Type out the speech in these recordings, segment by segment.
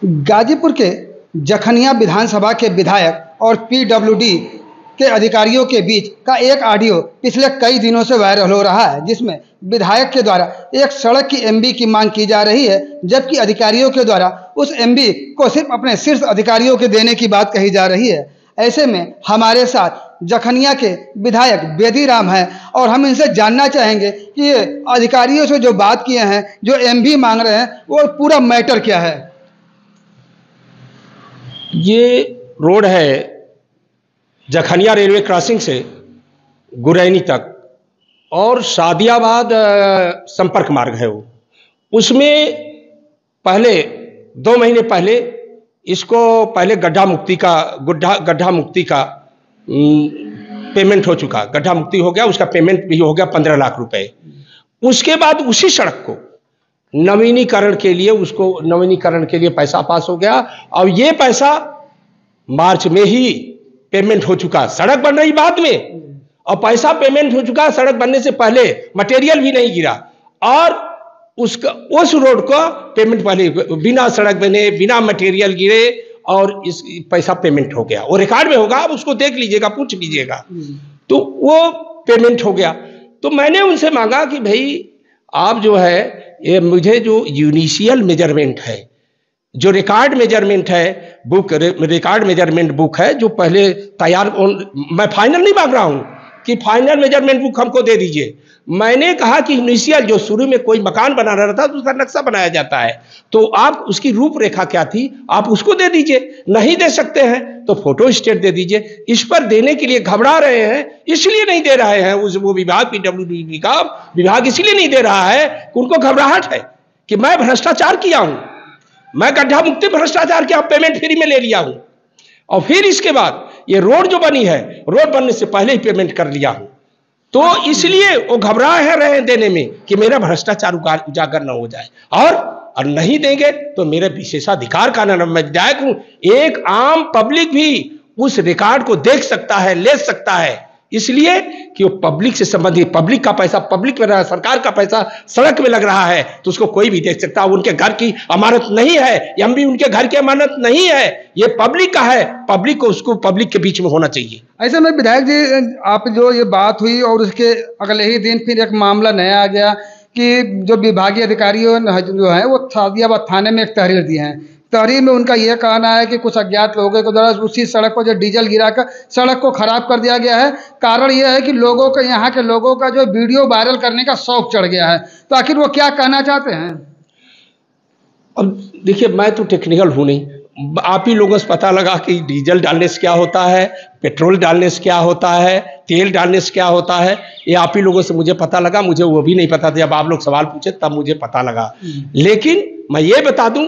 गाजीपुर के जखनिया विधानसभा के विधायक और पीडब्ल्यूडी के अधिकारियों के बीच का एक ऑडियो पिछले कई दिनों से वायरल हो रहा है, जिसमें विधायक के द्वारा एक सड़क की एमबी की मांग की जा रही है, जबकि अधिकारियों के द्वारा उस एमबी को सिर्फ अपने शीर्ष अधिकारियों के देने की बात कही जा रही है। ऐसे में हमारे साथ जखनिया के विधायक बेदी राम हैं और हम इनसे जानना चाहेंगे कि ये अधिकारियों से जो बात किए हैं, जो एमबी मांग रहे हैं, वो पूरा मैटर क्या है। ये रोड है जखनिया रेलवे क्रॉसिंग से गुरैनी तक और सादियाबाद संपर्क मार्ग है। वो उसमें पहले 2 महीने पहले इसको गड्ढा मुक्ति का पेमेंट हो चुका। गड्ढा मुक्ति हो गया, उसका पेमेंट भी हो गया 15 लाख रुपए। उसके बाद उसी सड़क को नवीनीकरण के लिए पैसा पास हो गया और ये पैसा मार्च में ही पेमेंट हो चुका। सड़क बन रही बाद में और पैसा पेमेंट हो चुका। सड़क बनने से पहले मटेरियल भी नहीं गिरा और उस रोड को पेमेंट पहले बिना सड़क बने बिना मटेरियल गिरे और इस पैसा पेमेंट हो गया। वो रिकॉर्ड में होगा, आप उसको देख लीजिएगा, पूछ लीजिएगा। तो वो पेमेंट हो गया। तो मैंने उनसे मांगा कि भाई आप जो है ये मुझे जो यूनिशियल मेजरमेंट है, जो रिकॉर्ड मेजरमेंट है बुक, रिकॉर्ड मेजरमेंट बुक है जो पहले तैयार, मैं फाइनल नहीं मांग रहा हूं कि फाइनल मेजरमेंट बुक हमको दे दीजिए। मैंने कहा कि इनिशियल जो शुरू में कोई मकान बना रहा था तो उसका नक्शा बनाया जाता है, तो आप उसकी रूपरेखा क्या थी आप उसको दे दीजिए। नहीं दे सकते हैं तो फोटो स्टेट दे दीजिए। इस पर देने के लिए घबरा रहे हैं, इसलिए नहीं दे रहे हैं। वो विभाग पीडब्ल्यूडी का विभाग इसलिए नहीं दे रहा है कि उनको घबराहट है कि मैं भ्रष्टाचार किया हूं, मैं गड्ढा मुक्ति भ्रष्टाचार किया, पेमेंट फ्री में ले लिया हूं और फिर इसके बाद ये रोड जो बनी है, रोड बनने से पहले ही पेमेंट कर लिया हूं। तो इसलिए वो घबरा रहे देने में कि मेरा भ्रष्टाचार उजागर न हो जाए और नहीं देंगे तो मेरे विशेषाधिकार का नाम, मैं विधायक हूं। एक आम पब्लिक भी उस रिकॉर्ड को देख सकता है, ले सकता है, इसलिए कि वो पब्लिक से संबंधित, पब्लिक का पैसा पब्लिक में रहा है, सरकार का पैसा सड़क में लग रहा है तो उसको कोई भी देख सकता है। उनके घर की अमानत नहीं है, एमबी उनके घर की अमानत नहीं है, ये पब्लिक का है। पब्लिक को उसको पब्लिक के बीच में होना चाहिए। ऐसे में विधायक जी, आप जो ये बात हुई और उसके अगले ही दिन फिर एक मामला नया आ गया कि जो विभागीय अधिकारियों जो है वो सादियाबाद थाने में एक तहरीर दिए हैं। तहरीर में उनका यह कहना है कि कुछ अज्ञात लोगों के द्वारा उसी सड़क पर जो डीजल गिराकर सड़क को खराब कर दिया गया है। कारण यह है कि लोगों का, यहाँ के लोगों का जो वीडियो वायरल करने का शौक चढ़ गया है। तो आखिर वो क्या कहना चाहते हैं। अब देखिए, मैं तो टेक्निकल हूं नहीं, आप ही लोगों से पता लगा कि डीजल डालने से क्या होता है, पेट्रोल डालने से क्या होता है, तेल डालने से क्या होता है, ये आप ही लोगों से मुझे पता लगा। मुझे वो भी नहीं पता था, जब आप लोग सवाल पूछे तब मुझे पता लगा। लेकिन मैं ये बता दूं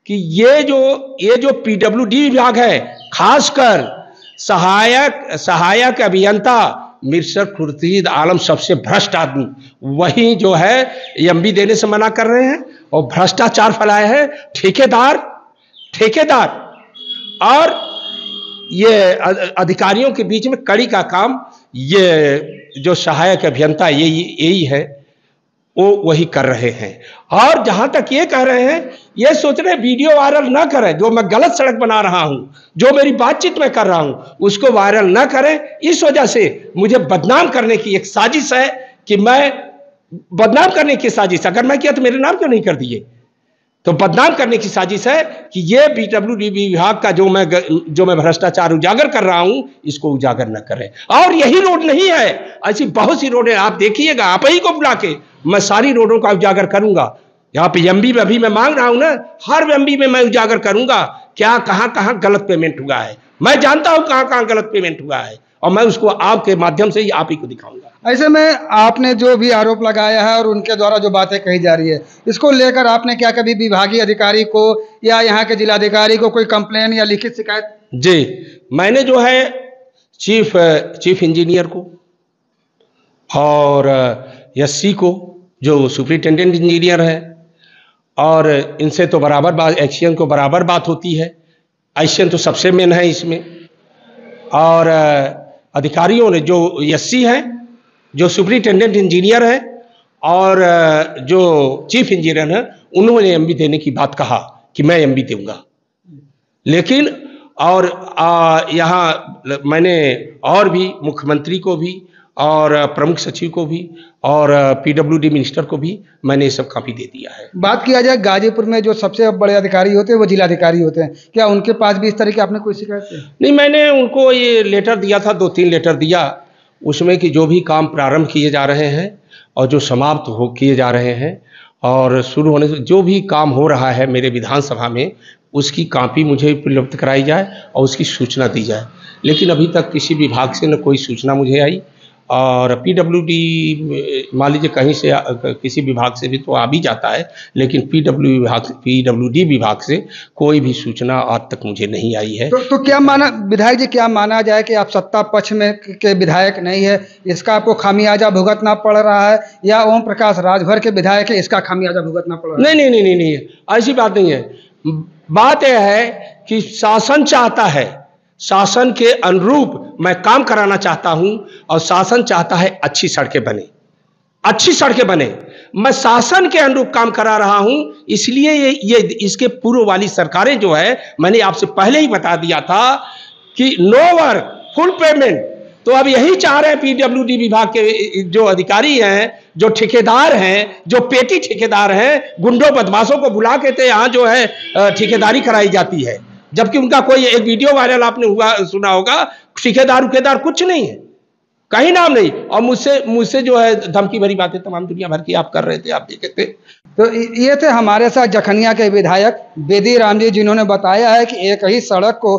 कि ये जो पीडब्ल्यूडी विभाग है, खासकर सहायक अभियंता मिर्शद खुर्शीद आलम सबसे भ्रष्ट आदमी, वही जो है एमबी देने से मना कर रहे हैं और भ्रष्टाचार फैलाए हैं। ठेकेदार और ये अधिकारियों के बीच में कड़ी का काम ये जो सहायक अभियंता यही है वो वही कर रहे हैं। और जहां तक ये कह रहे हैं, ये सोच रहे वीडियो वायरल ना करें, जो मैं गलत सड़क बना रहा हूं, जो मेरी बातचीत में कर रहा हूं उसको वायरल ना करें। इस वजह से मुझे बदनाम करने की एक साजिश है कि मैं बदनाम करने की साजिश, अगर मैं किया तो मेरे नाम क्यों नहीं कर दिए। तो बदनाम करने की साजिश है कि ये पीडब्ल्यूडी विभाग का जो मैं भ्रष्टाचार उजागर कर रहा हूं, इसको उजागर न करें। और यही रोड नहीं है, ऐसी बहुत सी रोडें आप देखिएगा, आप ही को बुला के मैं सारी रोडों का उजागर करूंगा। यहाँ पे एमबी में अभी मैं मांग रहा हूं ना, हर एमबी में मैं उजागर करूंगा क्या कहां गलत पेमेंट हुआ है। मैं जानता हूं कहां गलत पेमेंट हुआ है और मैं उसको आपके माध्यम से ही आप ही को दिखाऊंगा। ऐसे में आपने जो भी आरोप लगाया है और उनके द्वारा जो बातें कही जा रही है, इसको लेकर आपने क्या कभी विभागीय अधिकारी को या यहाँ के जिलाधिकारी को कोई कंप्लेन या लिखित शिकायत? जी, मैंने जो है चीफ इंजीनियर को और एससी को, जो सुपरिटेंडेंट इंजीनियर है, और इनसे तो बराबर बात, एक्शन को बराबर बात होती है। एक्शन तो सबसे मेन है इसमें। और अधिकारियों ने, जो एससी है, जो सुपरिटेंडेंट इंजीनियर है और जो चीफ इंजीनियर है, उन्होंने एमबी देने की बात कहा। कि मैं एमबी दूंगा, लेकिन और यहाँ मैंने और भी मुख्यमंत्री को भी और प्रमुख सचिव को भी और पीडब्ल्यूडी मिनिस्टर को भी मैंने ये सब कॉपी दे दिया है। बात किया जाए गाजीपुर में जो सबसे बड़े अधिकारी होते हैं वो जिलाधिकारी होते हैं, क्या उनके पास भी इस तरह की आपने कोई शिकायत है? नहीं, मैंने उनको ये लेटर दिया था, 2-3 लेटर दिया, उसमें कि जो भी काम प्रारंभ किए जा रहे हैं और जो समाप्त हो किए जा रहे हैं और शुरू होने से जो भी काम हो रहा है मेरे विधानसभा में, उसकी कॉपी मुझे उपलब्ध कराई जाए और उसकी सूचना दी जाए। लेकिन अभी तक किसी विभाग से न कोई सूचना मुझे आई, और पीडब्ल्यूडी मान लीजिए कहीं से किसी विभाग से भी तो आ भी जाता है, लेकिन पीडब्ल्यूडी विभाग से कोई भी सूचना आज तक मुझे नहीं आई है। तो क्या माना विधायक जी, क्या माना जाए कि आप सत्ता पक्ष में के विधायक नहीं है, इसका आपको खामियाजा भुगतना पड़ रहा है, या ओम प्रकाश राजभर के विधायक है इसका खामियाजा भुगतना पड़ रहा है? नहीं, ऐसी बात नहीं है। बात यह है कि शासन चाहता है, शासन के अनुरूप मैं काम कराना चाहता हूं, और शासन चाहता है अच्छी सड़कें बने। मैं शासन के अनुरूप काम करा रहा हूं, इसलिए ये इसके पूर्व वाली सरकारें जो है, मैंने आपसे पहले ही बता दिया था कि नो वर्क फुल पेमेंट। तो अब यही चाह रहे हैं पीडब्ल्यूडी विभाग के जो अधिकारी हैं, जो ठेकेदार हैं, जो पेटी ठेकेदार हैं, गुंडों बदमाशों को बुला के यहाँ जो है ठेकेदारी कराई जाती है, जबकि उनका कोई एक वीडियो वायरल आपने सुना होगा, ठेकेदार कुछ नहीं है, कहीं नाम नहीं, और मुझसे जो है धमकी भरी बातें तमाम दुनिया भर की आप कर रहे थे, आप देखे थे। तो ये थे हमारे साथ जखनिया के विधायक बेदी राम जी, जिन्होंने बताया है कि एक ही सड़क को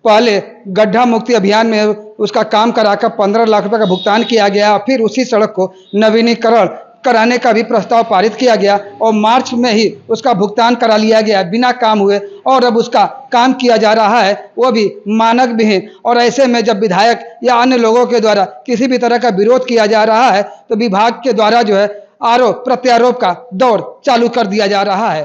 पहले गड्ढा मुक्ति अभियान में उसका काम कराकर 15 लाख रुपए का भुगतान किया गया, फिर उसी सड़क को नवीनीकरण कराने का भी प्रस्ताव पारित किया गया और मार्च में ही उसका भुगतान करा लिया गया बिना काम हुए, और अब उसका काम किया जा रहा है वो भी मानक विहीन। और ऐसे में जब विधायक या अन्य लोगों के द्वारा किसी भी तरह का विरोध किया जा रहा है तो विभाग के द्वारा जो है आरोप प्रत्यारोप का दौर चालू कर दिया जा रहा है।